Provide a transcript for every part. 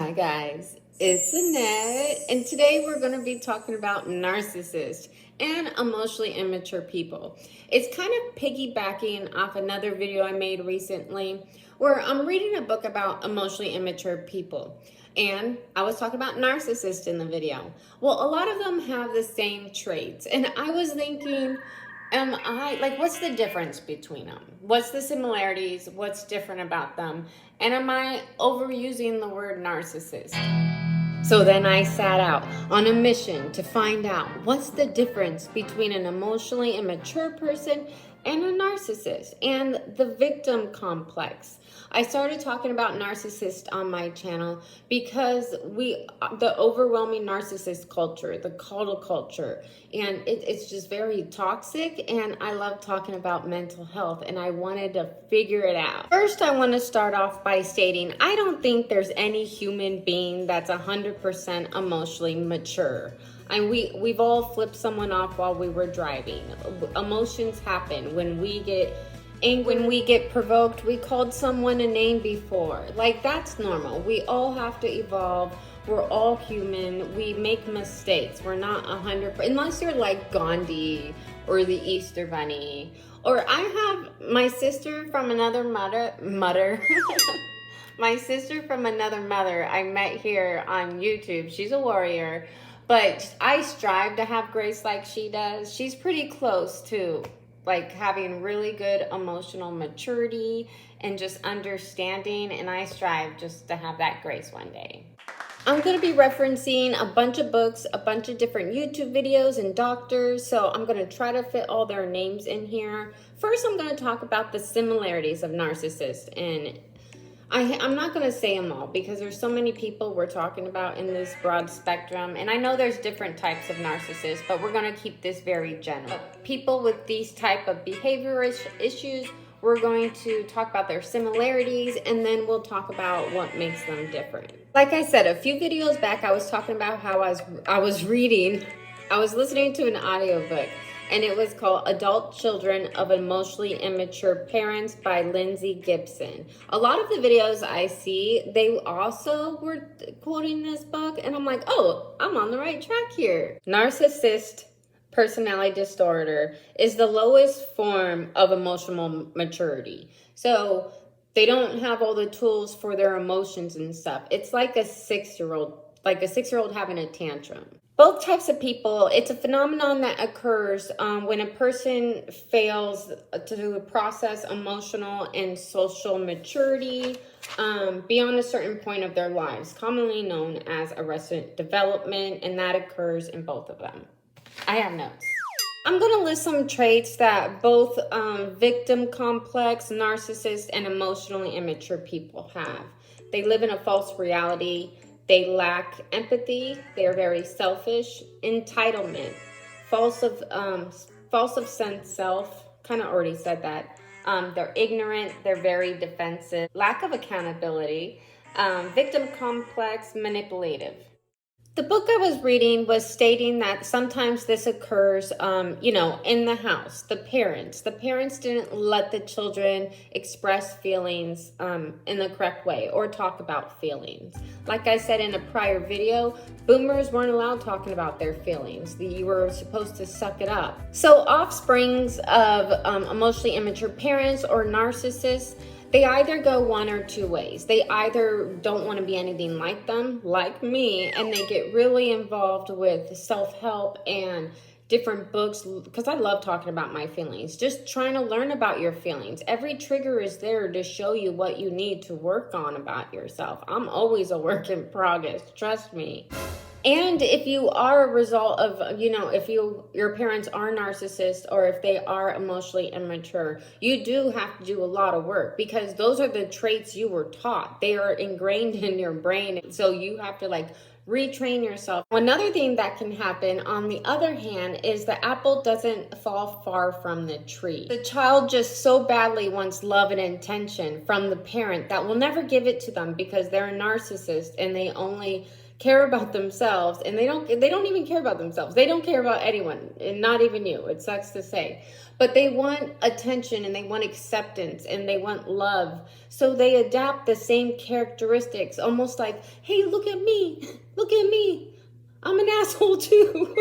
Hi guys, it's Annette, and today we're going to be talking about narcissists and emotionally immature people. It's kind of piggybacking off another video I made recently where I'm reading a book about emotionally immature people. And I was talking about narcissists in the video. Well, a lot of them have the same traits, and I was thinking, what's the difference between them? What's the similarities? What's different about them? And am I overusing the word narcissist? So then I sat out on a mission to find out what's the difference between an emotionally immature person and a narcissist and the victim complex. I started talking about narcissist on my channel because the overwhelming narcissist culture, the Coddle culture, and it's just very toxic, and I love talking about mental health, and I wanted to figure it out. First, I want to start off by stating I don't think there's any human being that's 100% emotionally mature. And we've all flipped someone off while we were driving. Emotions happen. When we get angry, when we get provoked, we called someone a name before. Like, that's normal. We all have to evolve. We're all human. We make mistakes. We're not 100%, unless you're like Gandhi or the Easter Bunny. Or I have my sister from another mother. My sister from another mother I met here on YouTube. She's a warrior. But I strive to have grace like she does. She's pretty close to like having really good emotional maturity and just understanding, and I strive just to have that grace one day. I'm going to be referencing a bunch of books, a bunch of different YouTube videos and doctors, so I'm going to try to fit all their names in here. First, I'm going to talk about the similarities of narcissists, and I'm not going to say them all because there's so many people we're talking about in this broad spectrum. And I know there's different types of narcissists, but we're going to keep this very general. People with these type of behavioral issues, we're going to talk about their similarities, and then we'll talk about what makes them different. Like I said, a few videos back, I was talking about how I was listening to an audiobook. And it was called Adult Children of Emotionally Immature Parents by Lindsay Gibson. A lot of the videos I see, they also were quoting this book, and I'm like, oh, I'm on the right track here. Narcissist personality disorder is the lowest form of emotional maturity. So they don't have all the tools for their emotions and stuff. It's like a 6-year-old having a tantrum. Both types of people, it's a phenomenon that occurs when a person fails to process emotional and social maturity beyond a certain point of their lives, commonly known as arrested development, and that occurs in both of them. I have notes. I'm going to list some traits that both victim complex, narcissist, and emotionally immature people have. They live in a false reality. They lack empathy. They are very selfish. Entitlement. False of sense self. Kind of already said that. They're ignorant. They're very defensive. Lack of accountability. Victim complex. Manipulative. The book I was reading was stating that sometimes this occurs, in the house. The parents didn't let the children express feelings in the correct way or talk about feelings. Like I said in a prior video, boomers weren't allowed talking about their feelings. You were supposed to suck it up. So offsprings of emotionally immature parents or narcissists, they either go one or two ways. They either don't want to be anything like them, like me, and they get really involved with self-help and different books, because I love talking about my feelings, just trying to learn about your feelings. Every trigger is there to show you what you need to work on about yourself. I'm always a work in progress, trust me. And if you are a result of, if your parents are narcissists or if they are emotionally immature, you do have to do a lot of work because those are the traits you were taught. They are ingrained in your brain. So you have to retrain yourself. Another thing that can happen, on the other hand, is the apple doesn't fall far from the tree. The child just so badly wants love and attention from the parent that will never give it to them because they're a narcissist and they only care about themselves, and they don't even care about themselves. They don't care about anyone, and not even you. It sucks to say. But they want attention, and they want acceptance, and they want love. So they adapt the same characteristics, almost like, hey, look at me. Look at me. I'm an asshole too.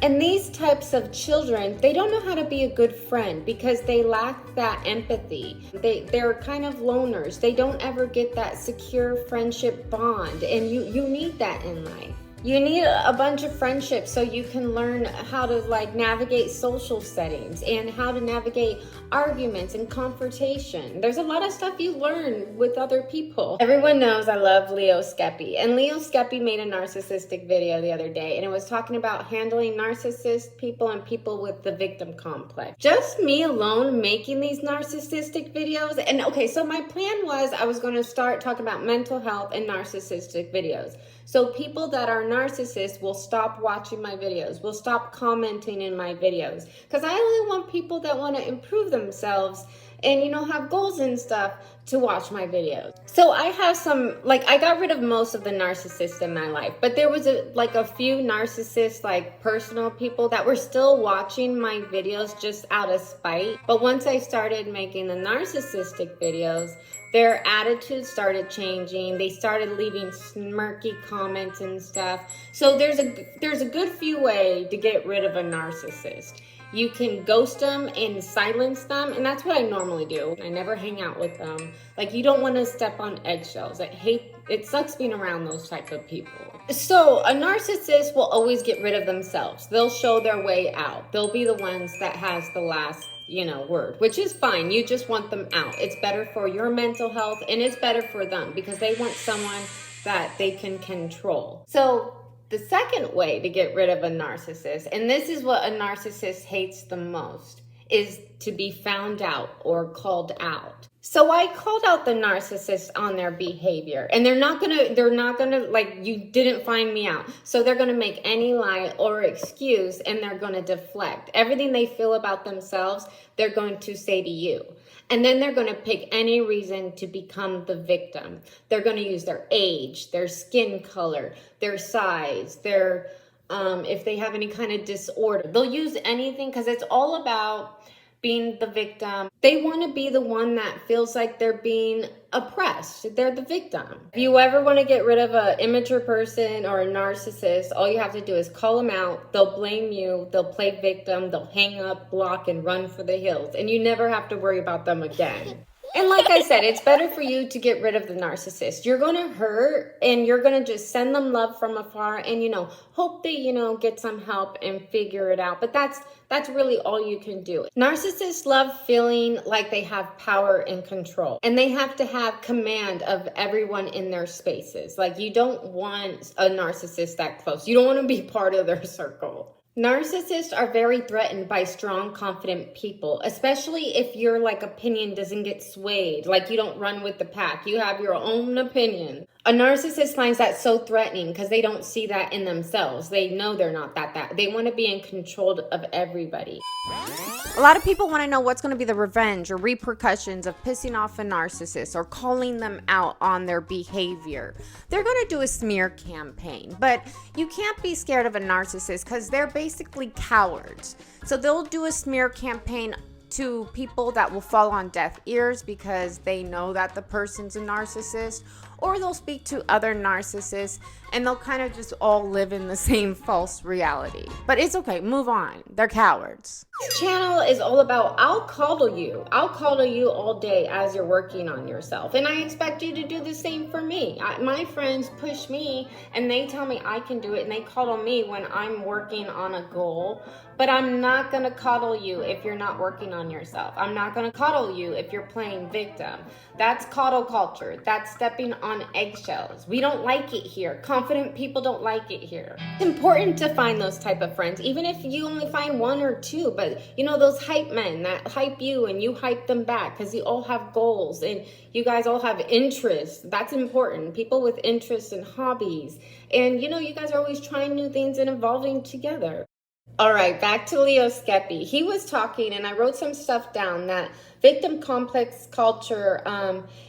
And these types of children, they don't know how to be a good friend because they lack that empathy. They're kind of loners. They don't ever get that secure friendship bond, and you need that in life. You need a bunch of friendships so you can learn how to like navigate social settings and how to navigate arguments and confrontation. There's a lot of stuff you learn with other people. Everyone knows I love Leo Skeppy, and Leo Skeppy made a narcissistic video the other day, and it was talking about handling narcissist people and people with the victim complex. Just me alone making these narcissistic videos. And okay, so my plan was I was going to start talking about mental health and narcissistic videos. So people that are narcissists will stop watching my videos, will stop commenting in my videos, because I only want people that want to improve themselves and, you know, have goals and stuff to watch my videos. So I have some, like, I got rid of most of the narcissists in my life, but there was a few narcissists, like personal people that were still watching my videos just out of spite. But once I started making the narcissistic videos, their attitude started changing. They started leaving smirky comments and stuff. So there's a good few ways to get rid of a narcissist. You can ghost them and silence them, and that's what I normally do. I never hang out with them. Like, you don't want to step on eggshells. It sucks being around those type of people. So a narcissist will always get rid of themselves. They'll show their way out. They'll be the ones that has the last, word, which is fine. You just want them out. It's better for your mental health, and it's better for them because they want someone that they can control. So the second way to get rid of a narcissist, and this is what a narcissist hates the most, is to be found out or called out. So I called out the narcissist on their behavior, and they're not gonna like, you didn't find me out. So they're gonna make any lie or excuse, and they're gonna deflect. Everything they feel about themselves, they're going to say to you. And then they're going to pick any reason to become the victim. They're going to use their age, their skin color, their size, their if they have any kind of disorder. They'll use anything because it's all about being the victim. They want to be the one that feels like they're being oppressed. They're the victim. If you ever want to get rid of an immature person or a narcissist, all you have to do is call them out. They'll blame you. They'll play victim. They'll hang up, block, and run for the hills. And you never have to worry about them again. And like I said, it's better for you to get rid of the narcissist. You're going to hurt, and you're going to just send them love from afar and, hope they, get some help and figure it out. But that's really all you can do. Narcissists love feeling like they have power and control, and they have to have command of everyone in their spaces. Like, you don't want a narcissist that close. You don't want to be part of their circle. Narcissists are very threatened by strong, confident people, especially if your opinion doesn't get swayed, like you don't run with the pack. You have your own opinion. A narcissist finds that so threatening because they don't see that in themselves. They know they're not that. They want to be in control of everybody. A lot of people want to know what's going to be the revenge or repercussions of pissing off a narcissist or calling them out on their behavior. They're going to do a smear campaign, but you can't be scared of a narcissist because they're basically cowards. So they'll do a smear campaign to people that will fall on deaf ears because they know that the person's a narcissist, or they'll speak to other narcissists and they'll kind of just all live in the same false reality. But it's okay, move on. They're cowards. This channel is all about, I'll coddle you. I'll coddle you all day as you're working on yourself. And I expect you to do the same for me. My friends push me and they tell me I can do it, and they coddle me when I'm working on a goal. But I'm not gonna coddle you if you're not working on yourself. I'm not gonna coddle you if you're playing victim. That's coddle culture. That's stepping on eggshells. We don't like it here. Confident people don't like it here. It's important to find those type of friends, even if you only find one or two. But those hype men that hype you and you hype them back because you all have goals and you guys all have interests. That's important. People with interests and hobbies. And you guys are always trying new things and evolving together. All right, back to Leo Skeppy. He was talking, and I wrote some stuff down that victim complex culture,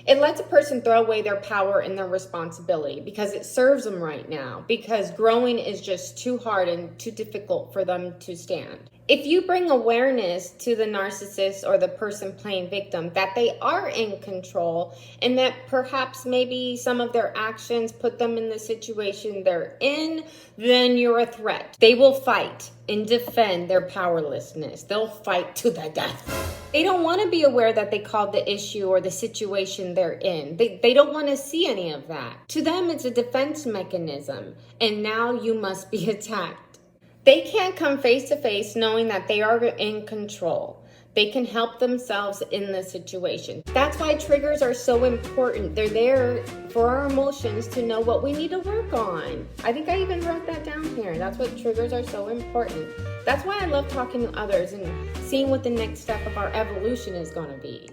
it lets a person throw away their power and their responsibility because it serves them right now, because growing is just too hard and too difficult for them to stand. If you bring awareness to the narcissist or the person playing victim that they are in control and that perhaps maybe some of their actions put them in the situation they're in, then you're a threat. They will fight and defend their powerlessness. They'll fight to the death. They don't want to be aware that they caused the issue or the situation they're in. They don't want to see any of that. To them, it's a defense mechanism, and now you must be attacked. They can't come face to face knowing that they are in control. They can help themselves in the situation. That's why triggers are so important. They're there for our emotions to know what we need to work on. I think I even wrote that down here. That's what triggers are so important. That's why I love talking to others and seeing what the next step of our evolution is going to be.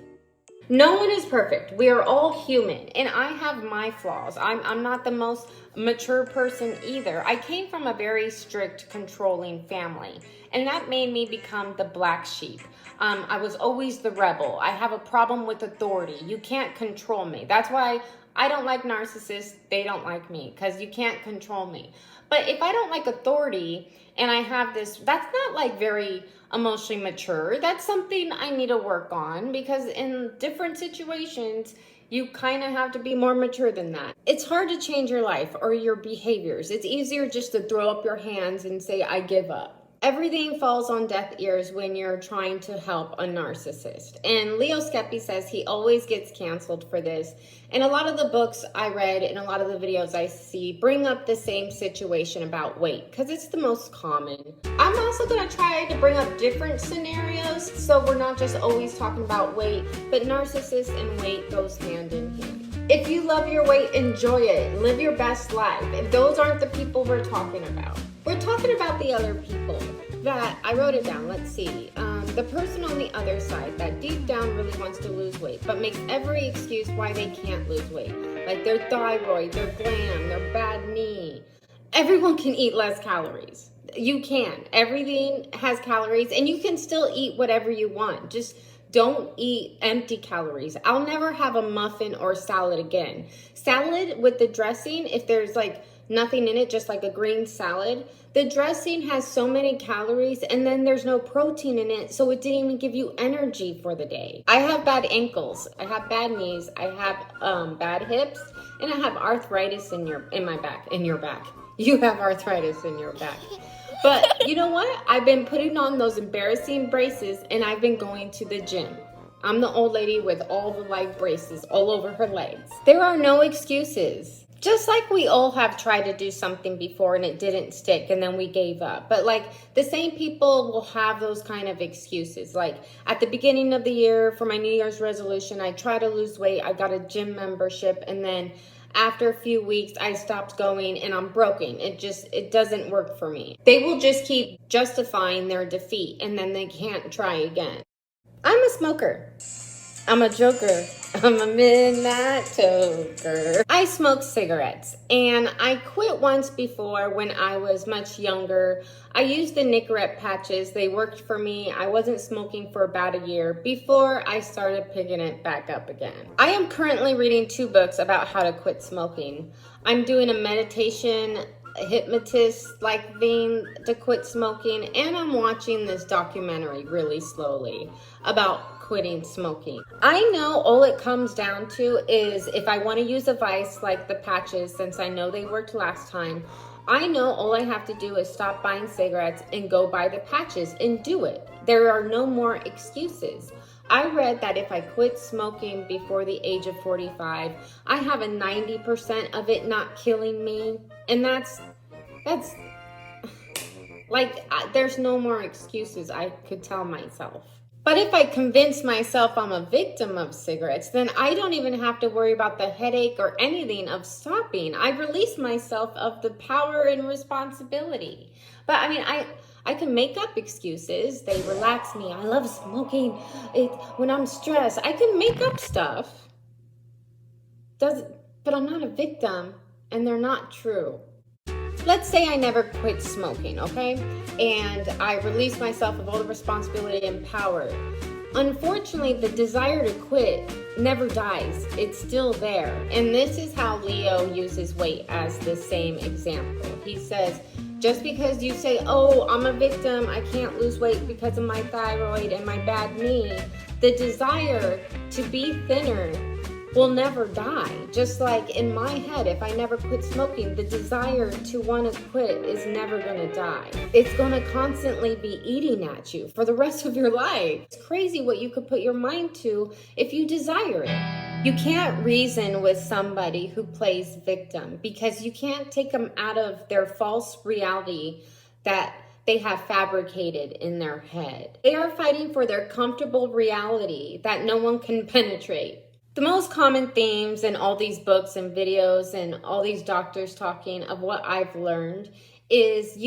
No one is perfect. We are all human, and I have my flaws. I'm not the most mature person either. I came from a very strict, controlling family, and that made me become the black sheep. I was always the rebel. I have a problem with authority. You can't control me. That's why I don't like narcissists. They don't like me, because you can't control me. But if I don't like authority and I have this, that's not like very emotionally mature. That's something I need to work on, because in different situations, you kind of have to be more mature than that. It's hard to change your life or your behaviors. It's easier just to throw up your hands and say, I give up. Everything falls on deaf ears when you're trying to help a narcissist. And Leo Skeppy says he always gets canceled for this. And a lot of the books I read and a lot of the videos I see bring up the same situation about weight, because it's the most common. I'm also going to try to bring up different scenarios, so we're not just always talking about weight, but narcissists and weight goes hand in hand. If you love your weight, enjoy it. Live your best life. And those aren't the people we're talking about. We're talking about the other people that, I wrote it down, let's see. The person on the other side that deep down really wants to lose weight, but makes every excuse why they can't lose weight. Like their thyroid, their gland, their bad knee. Everyone can eat less calories. You can. Everything has calories, and you can still eat whatever you want. Just don't eat empty calories. I'll never have a muffin or salad again. Salad with the dressing, if there's like nothing in it, just like a green salad, the dressing has so many calories, and then there's no protein in it, so it didn't even give you energy for the day. I have bad ankles, I have bad knees, I have bad hips, and I have arthritis in your back. You have arthritis in your back. But you know what? I've been putting on those embarrassing braces, and I've been going to the gym. I'm the old lady with all the leg braces all over her legs. There are no excuses. Just like we all have tried to do something before and it didn't stick and then we gave up. But like the same people will have those kind of excuses. Like at the beginning of the year for my New Year's resolution, I tried to lose weight. I got a gym membership, and then after a few weeks, I stopped going and I'm broken. It doesn't work for me. They will just keep justifying their defeat and then they can't try again. I'm a smoker. I'm a joker. I'm a midnight toker. I smoke cigarettes, and I quit once before when I was much younger. I used the Nicorette patches. They worked for me. I wasn't smoking for about a year before I started picking it back up again. I am currently reading 2 books about how to quit smoking. I'm doing a meditation hypnotist-like thing to quit smoking, and I'm watching this documentary really slowly about quitting smoking. I know all it comes down to is if I want to use a vice like the patches, since I know they worked last time, I know all I have to do is stop buying cigarettes and go buy the patches and do it. There are no more excuses. I read that if I quit smoking before the age of 45, I have a 90% of it not killing me. And that's like, there's no more excuses I could tell myself. But if I convince myself I'm a victim of cigarettes, then I don't even have to worry about the headache or anything of stopping. I release myself of the power and responsibility. But I mean, I can make up excuses. They relax me. I love smoking. When I'm stressed, I can make up stuff. But I'm not a victim, and they're not true. Let's say I never quit smoking, okay? And I release myself of all the responsibility and power. Unfortunately, the desire to quit never dies. It's still there. And this is how Leo uses weight as the same example. He says, just because you say, oh, I'm a victim, I can't lose weight because of my thyroid and my bad knee, the desire to be thinner will never die. Just like in my head, if I never quit smoking, the desire to want to quit is never going to die. It's going to constantly be eating at you for the rest of your life. It's crazy what you could put your mind to if you desire it. You can't reason with somebody who plays victim because you can't take them out of their false reality that they have fabricated in their head. They are fighting for their comfortable reality that no one can penetrate. The most common themes in all these books and videos and all these doctors talking of what I've learned is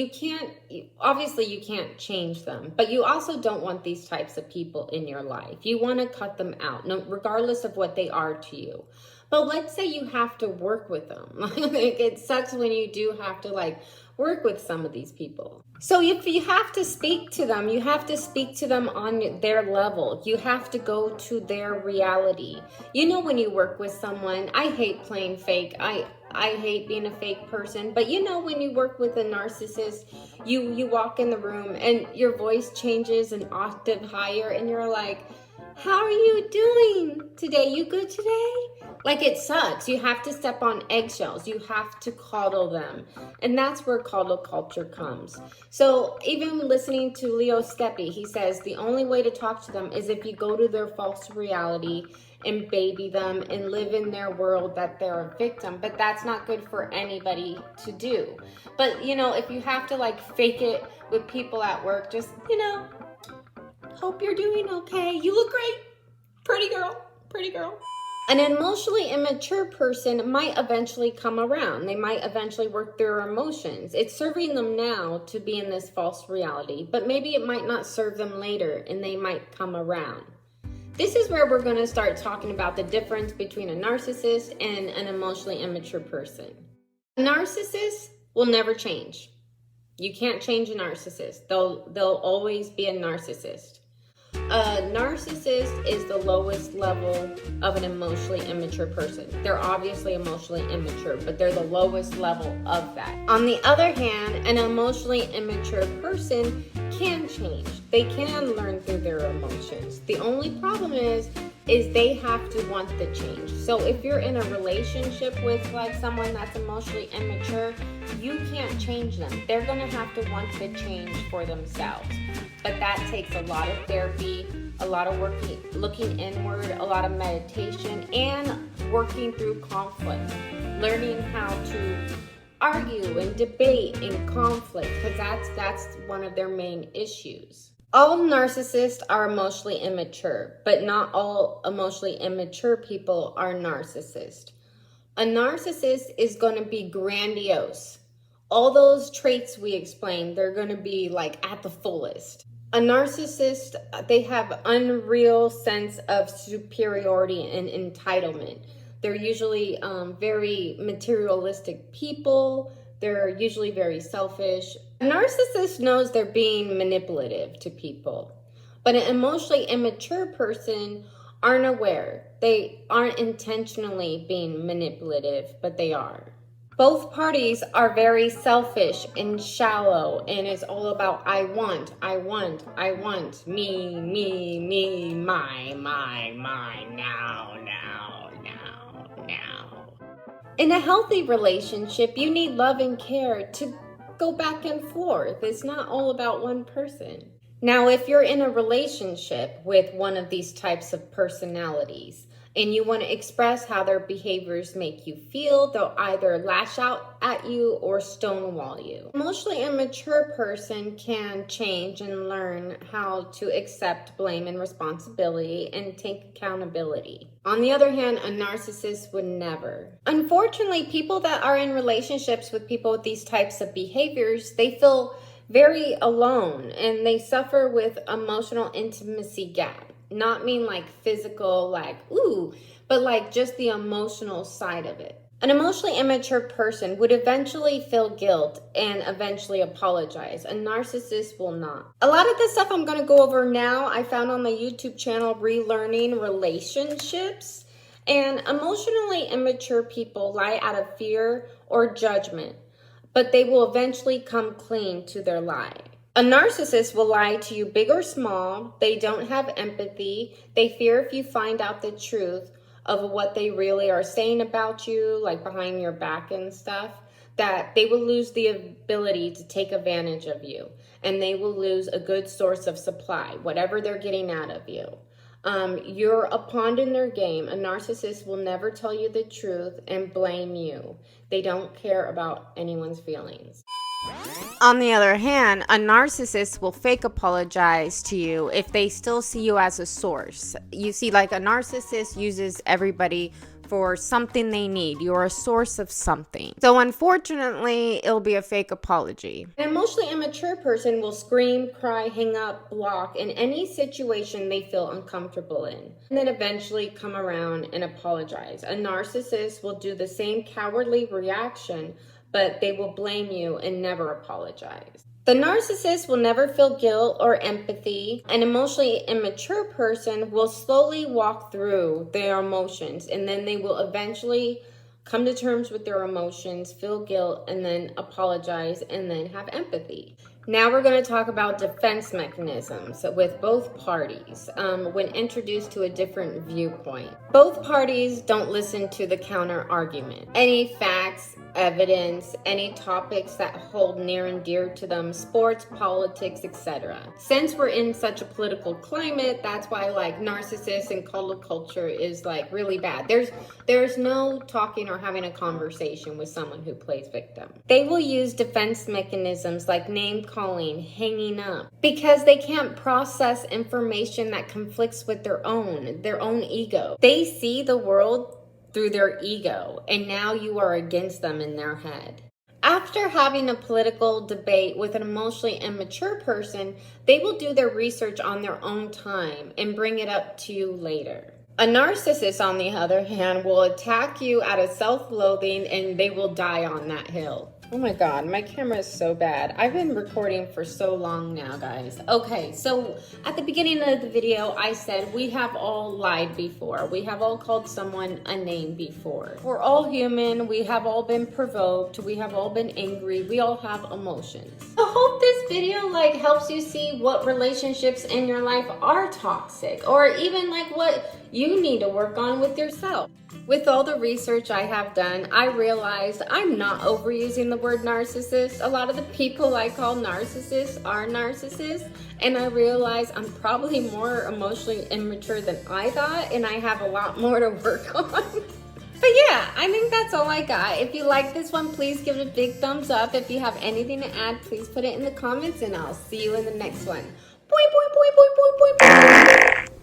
obviously you can't change them, but you also don't want these types of people in your life. You want to cut them out, regardless of what they are to you. But let's say you have to work with them. It sucks when you do have to work with some of these people. So if you have to speak to them, you have to speak to them on their level. You have to go to their reality. You know, when you work with someone, I hate playing fake. I hate being a fake person. But you know, when you work with a narcissist, you walk in the room and your voice changes an octave higher and you're like, how are you doing today? You good today? It sucks. You have to step on eggshells. You have to coddle them. And that's where coddle culture comes. So even listening to Leo Skeppy, he says the only way to talk to them is if you go to their false reality and baby them and live in their world that they're a victim. But that's not good for anybody to do. But, if you have to fake it with people at work, just, hope you're doing okay. You look great. Pretty girl. Pretty girl. An emotionally immature person might eventually come around. They might eventually work their emotions. It's serving them now to be in this false reality, but maybe it might not serve them later and they might come around. This is where we're going to start talking about the difference between a narcissist and an emotionally immature person. A narcissist will never change. You can't change a narcissist. They'll always be a narcissist. A narcissist is the lowest level of an emotionally immature person. They're obviously emotionally immature, but they're the lowest level of that. On the other hand, an emotionally immature person can change. They can learn through their emotions. The only problem is they have to want the change. So if you're in a relationship with someone that's emotionally immature, you can't change them. They're going to have to want the change for themselves. But that takes a lot of therapy, a lot of looking inward, a lot of meditation, and working through conflict. Learning how to argue and debate in conflict, because that's one of their main issues. All narcissists are emotionally immature, but not all emotionally immature people are narcissists. A narcissist is going to be grandiose. All those traits we explained, they're going to be at the fullest. A narcissist, they have unreal sense of superiority and entitlement. They're usually very materialistic people. They're usually very selfish. A narcissist knows they're being manipulative to people, but an emotionally immature person aren't aware. They aren't intentionally being manipulative, but they are. Both parties are very selfish and shallow, and it's all about I want, me, my, now. In a healthy relationship, you need love and care to go back and forth. It's not all about one person. Now, if you're in a relationship with one of these types of personalities, and you want to express how their behaviors make you feel, they'll either lash out at you or stonewall you. An emotionally immature person can change and learn how to accept blame and responsibility and take accountability. On the other hand, a narcissist would never. Unfortunately, people that are in relationships with people with these types of behaviors, they feel very alone and they suffer with emotional intimacy gap. Not mean physical, ooh, but just the emotional side of it. An emotionally immature person would eventually feel guilt and eventually apologize. A narcissist will not. A lot of the stuff I'm going to go over now, I found on my YouTube channel, Relearning Relationships. And emotionally immature people lie out of fear or judgment, but they will eventually come clean to their lie. A narcissist will lie to you big or small. They don't have empathy. They fear if you find out the truth of what they really are saying about you, like behind your back and stuff, that they will lose the ability to take advantage of you, and they will lose a good source of supply, whatever they're getting out of you. You're a pawn in their game. A narcissist will never tell you the truth and blame you. They don't care about anyone's feelings. On the other hand, a narcissist will fake apologize to you if they still see you as a source. You see, like, a narcissist uses everybody for something they need. You're a source of something. So unfortunately, it'll be a fake apology. An emotionally immature person will scream, cry, hang up, block in any situation they feel uncomfortable in, and then eventually come around and apologize. A narcissist will do the same cowardly reaction, but they will blame you and never apologize. The narcissist will never feel guilt or empathy. An emotionally immature person will slowly walk through their emotions, and then they will eventually come to terms with their emotions, feel guilt, and then apologize, and then have empathy. Now we're going to talk about defense mechanisms with both parties when introduced to a different viewpoint. Both parties don't listen to the counter argument. Any facts, evidence, any topics that hold near and dear to them, sports, politics, etc. Since we're in such a political climate, that's why like narcissists and Coddle culture is like really bad. There's no talking or having a conversation with someone who plays victim. They will use defense mechanisms like name calling, hanging up, because they can't process information that conflicts with their own ego. They see the world through their ego, and now you are against them in their head. After having a political debate with an emotionally immature person, they will do their research on their own time and bring it up to you later. A narcissist, on the other hand, will attack you out of self-loathing, and they will die on that hill. Oh my God, my camera is so bad. I've been recording for so long now, guys. Okay, so at the beginning of the video, I said we have all lied before. We have all called someone a name before. We're all human. We have all been provoked. We have all been angry. We all have emotions. I hope this video helps you see what relationships in your life are toxic, or even what you need to work on with yourself. With all the research I have done, I realized I'm not overusing the word narcissist. A lot of the people I call narcissists are narcissists, and I realize I'm probably more emotionally immature than I thought, and I have a lot more to work on. But yeah, I think that's all I got. If you like this one, please give it a big thumbs up. If you have anything to add, please put it in the comments, and I'll see you in the next one. Boy, boy, boy, boy, boy, boy, boy.